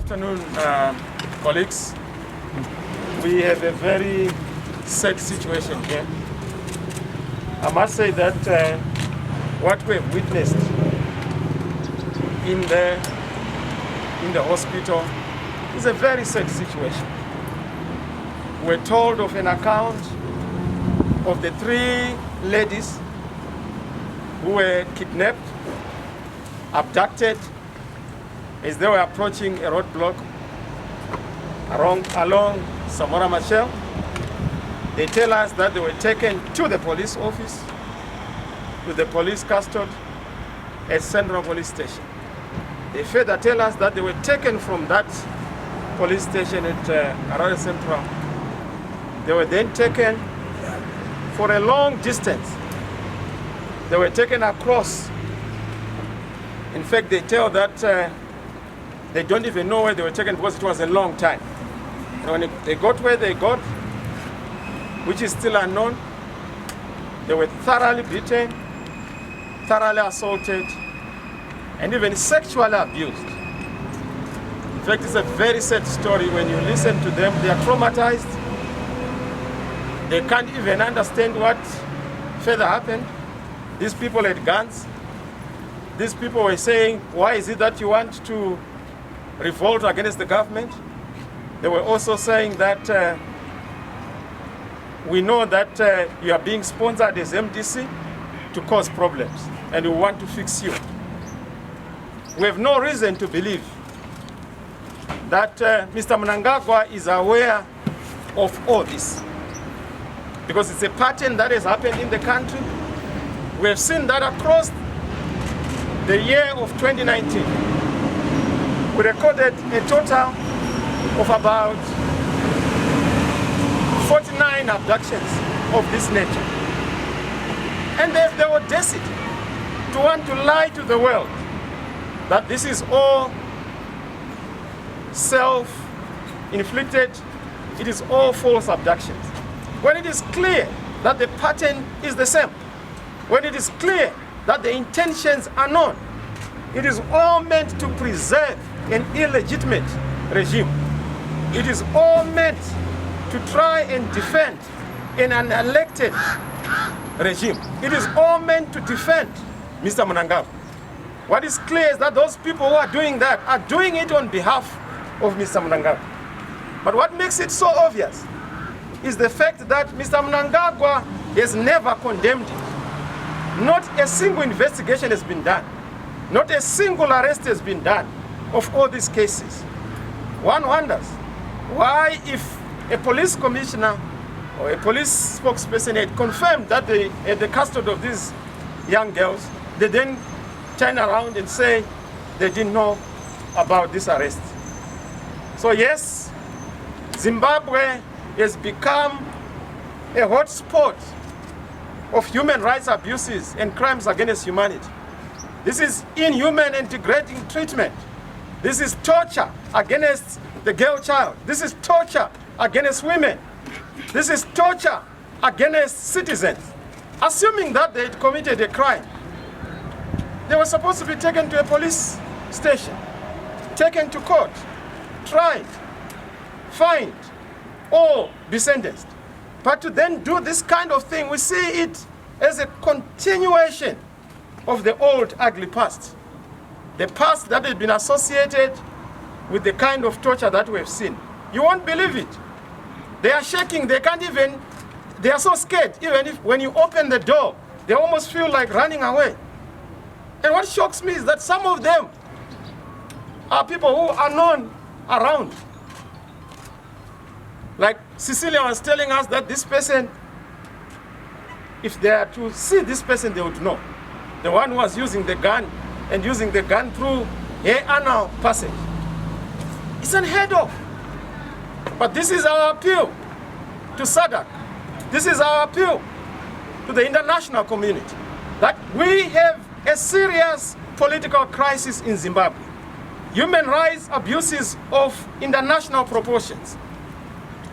afternoon, colleagues. We have a very sad situation here. I must say that what we have witnessed in the hospital is a very sad situation. We're told of an account of the 3 ladies who were kidnapped, abducted, as they were approaching a roadblock along Samora Machel. They tell us that they were taken to the police office, to the police custody at Central Police Station. They further tell us that they were taken from that police station at Harare Central. They were then taken for a long distance. They were taken across. In fact, they tell that they don't even know where they were taken because it was a long time. And when they got where they got, which is still unknown, they were thoroughly beaten, thoroughly assaulted, and even sexually abused. In fact, it's a very sad story. When you listen to them, they are traumatized. They can't even understand what further happened. These people had guns. These people were saying, why is it that you want to revolt against the government? They were also saying that we know that you are being sponsored as MDC to cause problems, and we want to fix you. We have no reason to believe that Mr. Mnangagwa is aware of all this, because it's a pattern that has happened in the country. We have seen that across the year of 2019. We recorded a total of about 49 abductions of this nature. And they have the audacity to want to lie to the world that this is all self-inflicted, it is all false abductions. When it is clear that the pattern is the same, when it is clear that the intentions are known, it is all meant to preserve an illegitimate regime. It is all meant to try and defend an unelected regime. It is all meant to defend Mr. Mnangagwa. What is clear is that those people who are doing that are doing it on behalf of Mr. Mnangagwa. But what makes it so obvious is the fact that Mr. Mnangagwa has never condemned it. Not a single investigation has been done. Not a single arrest has been done of all these cases. One wonders why, if a police commissioner or a police spokesperson had confirmed that they had the custody of these young girls, they then turn around and say they didn't know about this arrest. So yes, Zimbabwe has become a hotspot of human rights abuses and crimes against humanity. This is inhuman and degrading treatment. This is torture against the girl child. This is torture against women. This is torture against citizens. Assuming that they had committed a crime, they were supposed to be taken to a police station, taken to court, tried, fined, or be sentenced. But to then do this kind of thing, we see it as a continuation of the old ugly past. The past that has been associated with the kind of torture that we have seen. You won't believe it. They are shaking, they can't even, they are so scared. Even if when you open the door, they almost feel like running away. And what shocks me is that some of them are people who are known around. Like Cecilia was telling us that this person, if they are to see this person, they would know. The one who was using the gun and using the gun through her anal passage. It's unheard of. But this is our appeal to SADC. This is our appeal to the international community, that we have a serious political crisis in Zimbabwe. Human rights abuses of international proportions,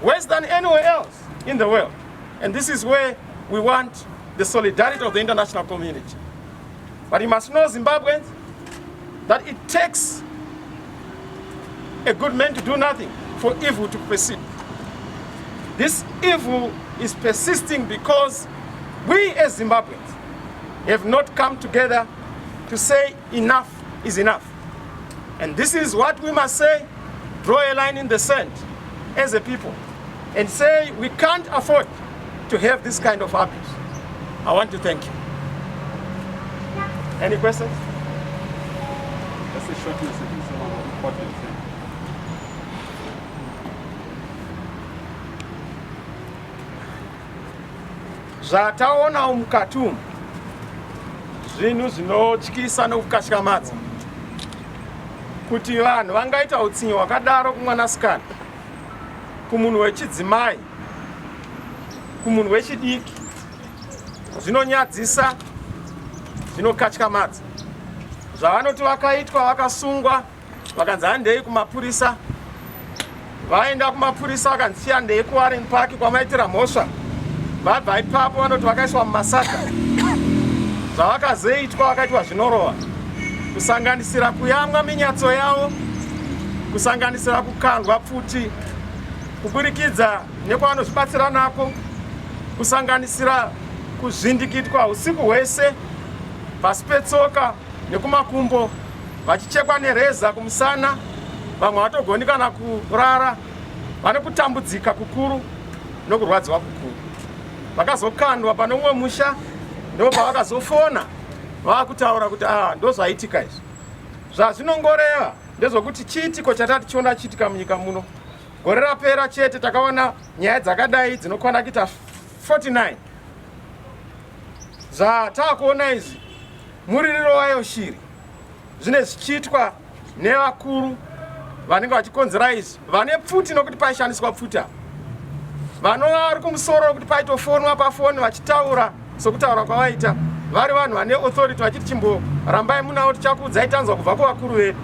worse than anywhere else in the world. And this is where we want the solidarity of the international community. But you must know, Zimbabweans, that it takes a good man to do nothing, for evil to persist. This evil is persisting because we as Zimbabweans have not come together to say enough is enough. And this is what we must say, draw a line in the sand as a people and say we can't afford to have this kind of abuse. I want to thank you. Any questions? That's a short message in some of the important things. Zvataona mukati umu zvinhu zvinotyisa nokukatyamadza. Kuti vanhu vangaita utsinye hwakadaro kumwanasikana, kumunhu wechidzimai, kumunhu wechidiki, zvinonyadzisa, zvinokatyamadza. Zvavanoti vakaitwa, vakasungwa, vakanzi handei kumapurisa, vaenda kumapurisa vakanzi chiandei kuWarren Park kwamaitira mhosva. Vabva ipapo vanoti vakaiswa mumasaga. Zvavakazoitwa vakaitwa zvinorova, kusanganisira kuyamwa minyatso yavo, kusanganisira kukandwa pfuti, kuburikidza nekwavanozvibatsira nako, kusanganisira kuzvindikitwa usiku hwese pasi petsoka nekumakumbo, vachichekwa nereza kumusana, vamwe vatogoni kana kurara, vane kutambudzika kukuru nokurwadziwa kukuru. Vakazokandwa pane umwe musha, ndobva vakazofona vakutaura kuti ndozvaitika izvi. Zvazvinongoreva ndezvokuti chiitiko chatati chiona chiitika munyika muno. Gore rapera chete takaona nyaya dzakadai dzinokwana kuita 49. Zvatakuona izvi muririro wayo shiri zvine zvichiitwa nevakuru vanenge vachikonzera izvi, vane pfuti nokuti paishandiswa pfuti apa, vanova vari kumusoro kuti paitofonwa pafoni vachitaura sokutaura kwavaita, vari vanhu vane authority vachiti chimborambai munawo tichakuudzai tanzwa kubva kuvakuru vedu.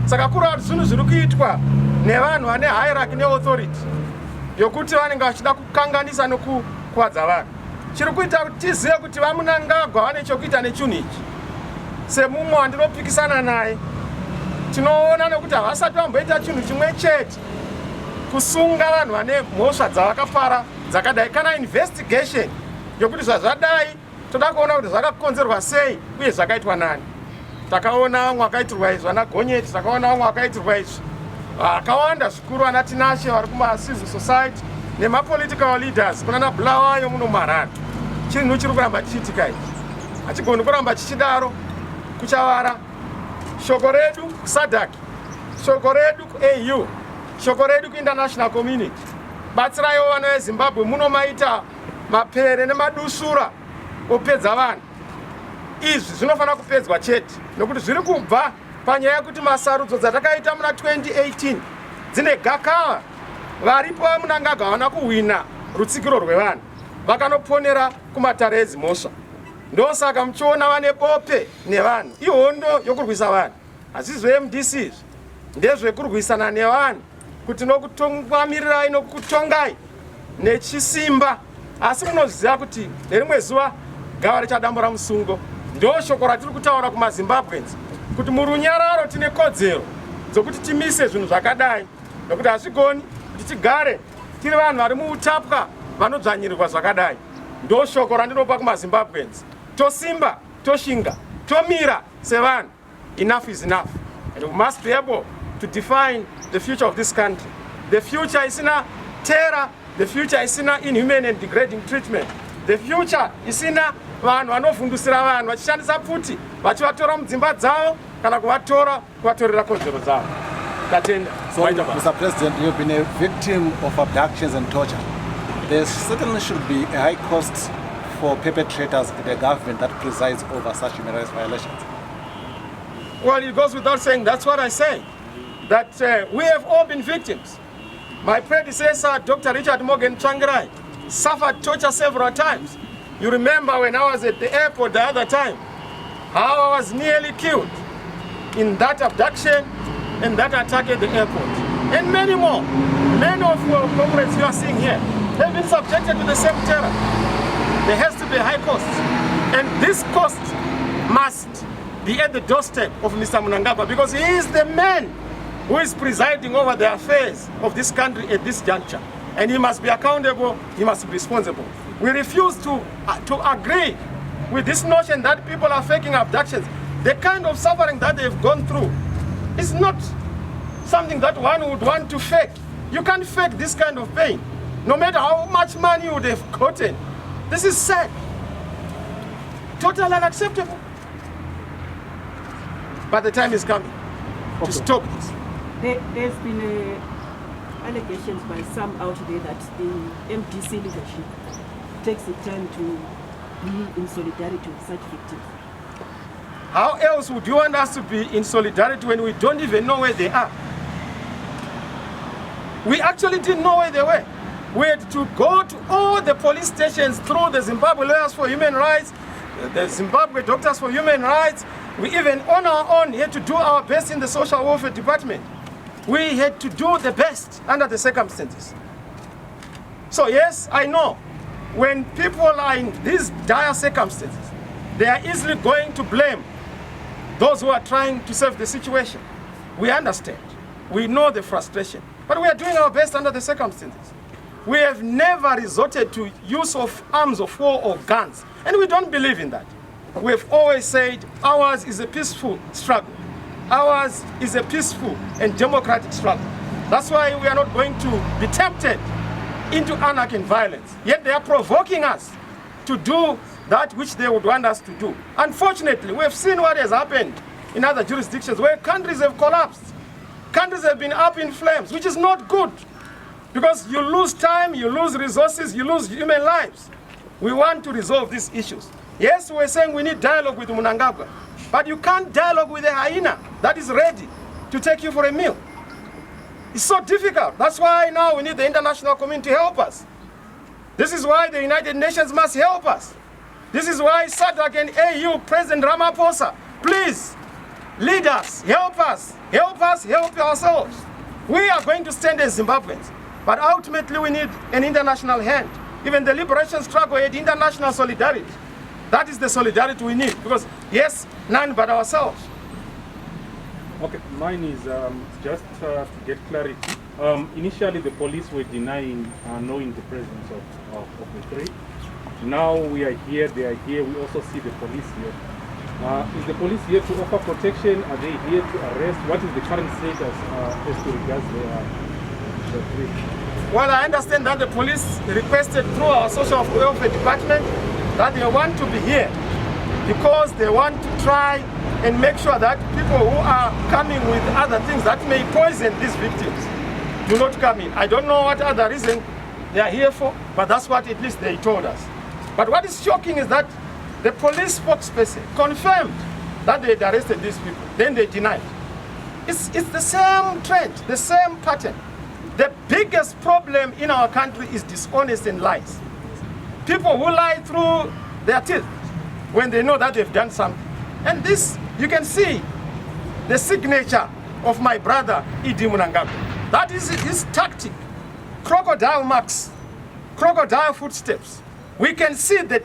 Saka kuri kuti zvinhu zviri kuitwa nevanhu vane hierarchy neauthority yokuti vanenge vachida kukanganisa nokukuwadza vanhu. Chiri kuita kuti tizive kuti vamunangagwa vane chokuita nechinhu ichi. Semumwe wandinopikisana naye, tinoona nokuti havasati vamboita chinhu chimwe chete, kusunga vanhu vane mhosva dzavakapara dzakadai, kana investigation yokuti zvazvadai toda kuona kuti zvakakonzerwa sei uye zvakaitwa nani. Takaona vamwe vakaitirwa izvi vana Gonyeti, takaona vamwe vakaitirwa izvi vakawanda zvikuru, vana Tinashe vari kuma-civil society nemapolitical leaders, kunana Bulawayo muno muHarare. Chinhu chiri kuramba chichiitika ichi, hachigoni kuramba chichidaro, kuchavara. Shoko redu SADC, shoko redu AU, shoko redu kuinternational community, batsiraiwo vana veZimbabwe munomaita mapere nemadusura opedza vanhu. Izvi zvinofanira kupedzwa chete nokuti zviri kubva panyaya yekuti masarudzo dzatakaita muna 2018 dzine gakava. Varipo vamunangagwa havana kuhwina rutsikiro rwevanhu, vakanoponera kumatare edzimhosva. Ndosaka muchiona vane bope nevanhu, ihondo yokurwisa vanhu. Asi zveMDC izvi ndezvekurwisana nevanhu, kuti nokutongwamirirai nokutongai nechisimba. Asi munoziva kuti nerimwe zuva gava richadambura musungo. Ndo shoko ratiri kutaura kumaZimbabweans kuti murunyararo tine kodzero dzokuti timise zvinhu zvakadai, nokuti hazvigoni kuti tigare tiri vanhu vari muutapwa vanodzvanyirirwa zvakadai. Ndo shoko randinopa kumaZimbabweans. Tosimba, toshinga, tomira sevanhu. Enough is enough. And we must be able to define the future of this country. The future is in a terror. The future is in a inhuman and degrading treatment. The future is in a vanhu vanovhundusira vanhu vachishandisa pfuti vachivatora mudzimba dzavo kana kuvatorera kodzero dzavo. Tatenda. So, Mr. President, you've been a victim of abductions and torture. There certainly should be a high cost for perpetrators in the government that presides over such human rights violations. Well, it goes without saying, that's what I say, that we have all been victims. My predecessor, Dr. Richard Morgan Tsvangirai, suffered torture several times. You remember when I was at the airport the other time, how I was nearly killed in that abduction and that attack at the airport. And many more. Many of your comrades you are seeing here have been subjected to the same terror. There has to be a high cost. And this cost must be at the doorstep of Mr. Mnangagwa, because he is the man who is presiding over the affairs of this country at this juncture. And he must be accountable, he must be responsible. We refuse to agree with this notion that people are faking abductions. The kind of suffering that they've gone through is not something that one would want to fake. You can't fake this kind of pain, no matter how much money you would have gotten. This is sad. Totally unacceptable. But the time is coming to stop this. There's been allegations by some out there that the MDC leadership takes the time to be in solidarity with such victims. How else would you want us to be in solidarity when we don't even know where they are? We actually didn't know where they were. We had to go to all the police stations through the Zimbabwe Lawyers for Human Rights, the Zimbabwe Doctors for Human Rights. We even on our own had to do our best in the social welfare department. We had to do the best under the circumstances. So yes, I know when people are in these dire circumstances, they are easily going to blame those who are trying to save the situation. We understand. We know the frustration. But we are doing our best under the circumstances. We have never resorted to use of arms of war or guns. And we don't believe in that. We've always said ours is a peaceful struggle. Ours is a peaceful and democratic struggle. That's why we are not going to be tempted into anarchy and violence. Yet they are provoking us to do that which they would want us to do. Unfortunately, we have seen what has happened in other jurisdictions where countries have collapsed. Countries have been up in flames, which is not good. Because you lose time, you lose resources, you lose human lives. We want to resolve these issues. Yes, we're saying we need dialogue with Mnangagwa, but you can't dialogue with a hyena that is ready to take you for a meal. It's so difficult. That's why now we need the international community to help us. This is why the United Nations must help us. This is why SADC and AU, President Ramaphosa, please, lead us, help us, help us, help ourselves. We are going to stand as Zimbabweans, but ultimately we need an international hand. Even the liberation struggle had international solidarity. That is the solidarity we need, because yes, none but ourselves. Okay, mine is just to get clarity. Initially, the police were denying knowing the presence of the three. Now we are here, they are here, we also see the police here. Is the police here to offer protection? Are they here to arrest? What is the current status as to regards the three? Well, I understand that the police requested through our social welfare department that they want to be here because they want to try and make sure that people who are coming with other things that may poison these victims do not come in. I don't know what other reason they are here for, but that's what at least they told us. But what is shocking is that the police spokesperson confirmed that they had arrested these people, then they denied. It's the same trend, the same pattern. The biggest problem in our country is dishonesty and lies. People who lie through their teeth when they know that they've done something. And this, you can see the signature of my brother, Idi Mnangagwa. That is his tactic. Crocodile marks, crocodile footsteps. We can see the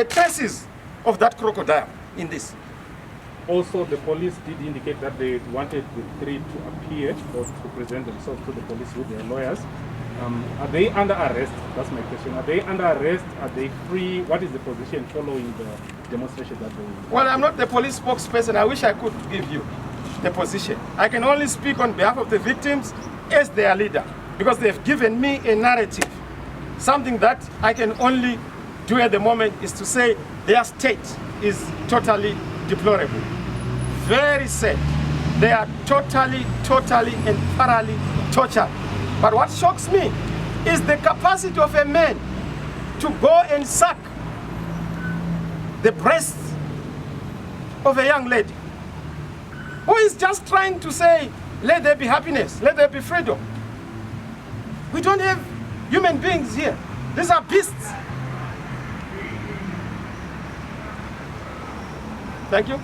traces of that crocodile in this. Also, the police did indicate that they wanted the three to appear or to present themselves to the police with their lawyers. Are they under arrest? That's my question. Are they under arrest? Are they free? What is the position following the demonstration that they... Well, I'm not the police spokesperson. I wish I could give you the position. I can only speak on behalf of the victims as their leader, because they've given me a narrative. Something that I can only do at the moment is to say their state is totally deplorable. Very sad. They are totally and thoroughly tortured. But what shocks me is the capacity of a man to go and suck the breasts of a young lady who is just trying to say, let there be happiness, let there be freedom. We don't have human beings here. These are beasts. Thank you.